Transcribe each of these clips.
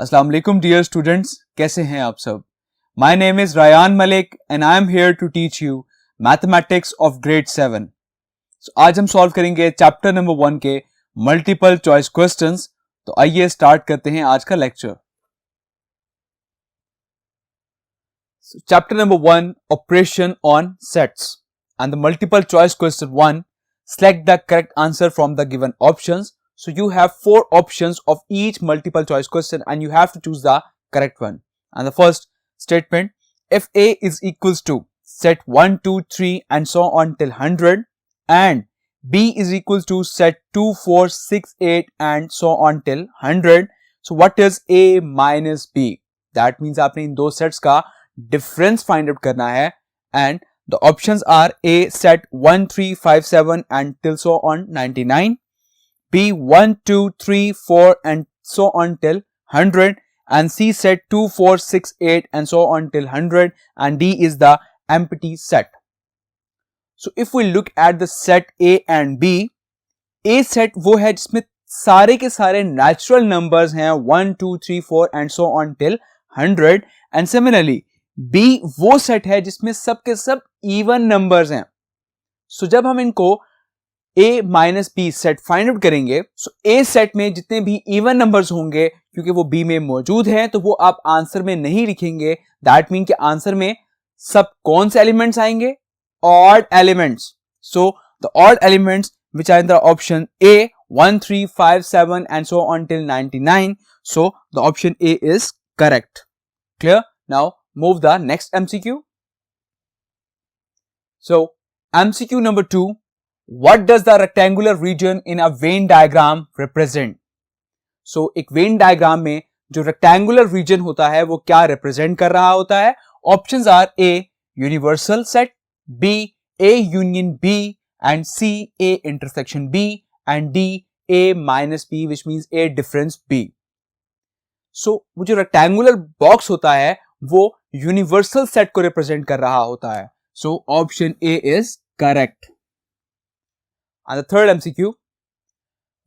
अस्सलाम वालेकुम dear students, कैसे हैं आप सब। My name is Rayan Malik and I am here to teach you mathematics of grade 7। आज हम सॉल्व करेंगे चैप्टर नंबर 1 के मल्टीपल चॉइस क्वेश्चंस। तो आइए स्टार्ट करते हैं आज का lecture. Chapter number 1, operation on sets and the multiple choice question 1, select the correct answer from the given options. So you have 4 options of each multiple choice question and you have to choose the correct one. And the first statement, if A is equals to set 1, 2, 3 and so on till 100 and B is equals to set 2, 4, 6, 8 and so on till 100. So what is A minus B? That means आपने इन दो sets का difference find out करना है and the options are A set 1, 3, 5, 7 and till so on 99. B 1, 2, 3, 4 and so on till 100 and C set 2, 4, 6, 8 and so on till 100 and D is the empty set. So if we look at the set A and B, A set वो है जिसमें सारे के सारे natural numbers हैं 1, 2, 3, 4 and so on till 100 and similarly B वो set है जिसमें सब के सब इवन नंबर्स हैं। सो जब हम इनको A minus B set find out करेंगे, सो A सेट में जितने भी इवन नंबर्स होंगे क्योंकि वो B में मौजूद हैं तो वो आप आंसर में नहीं लिखेंगे। दैट मीन कि आंसर में सब कौन से एलिमेंट्स आएंगे? Odd elements. So the odd elements which are in the option A 1, 3, 5, 7 and so on till 99. So the option A is correct. Clear? Now move the next MCQ. So MCQ number 2, what does the rectangular region in a Venn diagram represent? So एक Venn diagram में जो rectangular region होता है वो क्या represent कर रहा होता है? Options are A universal set, B A union B and C A intersection B and D A minus B which means A difference B. So वो जो rectangular box होता है वो यूनिवर्सल सेट को रिप्रेजेंट कर रहा होता है। So option A is correct. And the third MCQ,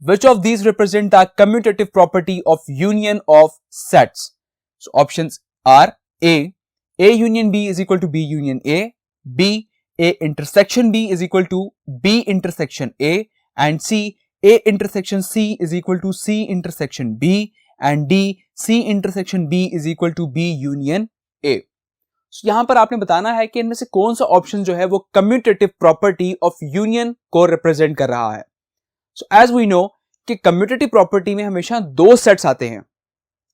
which of these represent the commutative property of union of sets? So options are A union B is equal to B union A, B A intersection B is equal to B intersection A and C A intersection C is equal to C intersection B and D C intersection B is equal to B union A. यहां पर आपने बताना है कि इनमें से कौन सा ऑप्शन जो है वो कम्यूटेटिव प्रॉपर्टी ऑफ यूनियन को रिप्रेजेंट कर रहा है। सो एज वी नो कि कम्यूटेटिव प्रॉपर्टी में हमेशा दो सेट्स आते हैं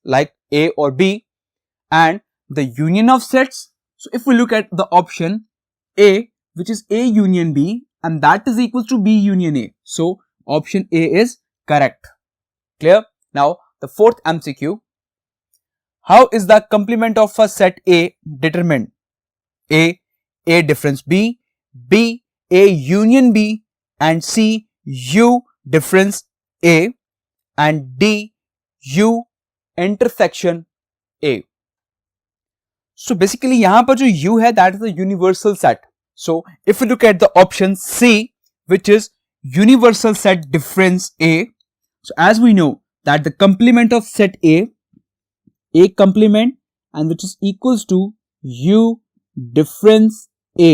लाइक ए और B and the union of sets. So if we look at the option A which is A union B and that is equal to B union A, so option A is correct. Clear? Now the fourth MCQ, how is the complement of a set A determined? A difference B, B A union B and C U difference A and D U intersection A. So basically यहाँ पर जो U है that is a universal set. So if we look at the option C which is universal set difference A, so as we know that the complement of set A complement and which is equals to U difference A.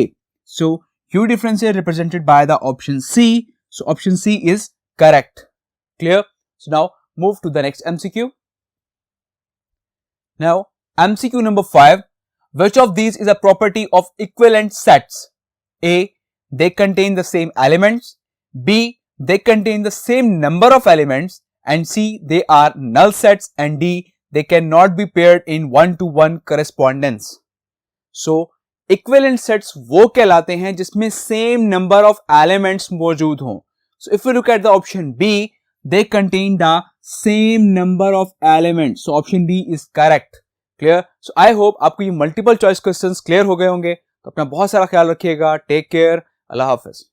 So U difference is represented by the option C. So option C is correct. Clear? So now move to the next MCQ. Now MCQ number 5, which of these is a property of equivalent sets? A, they contain the same elements. B, they contain the same number of elements and C, they are null sets and D, they cannot be paired in one-to-one correspondence. So equivalent sets वो कहलाते हैं जिसमें same number of elements मौजूद हों. So if we look at the option B, they contain the same number of elements. So option B is correct. Clear? So I hope आपको ये multiple choice questions clear हो गए होंगे। तो अपना बहुत सारा ख्याल रखिएगा। Take care. अल्लाह हाफिज।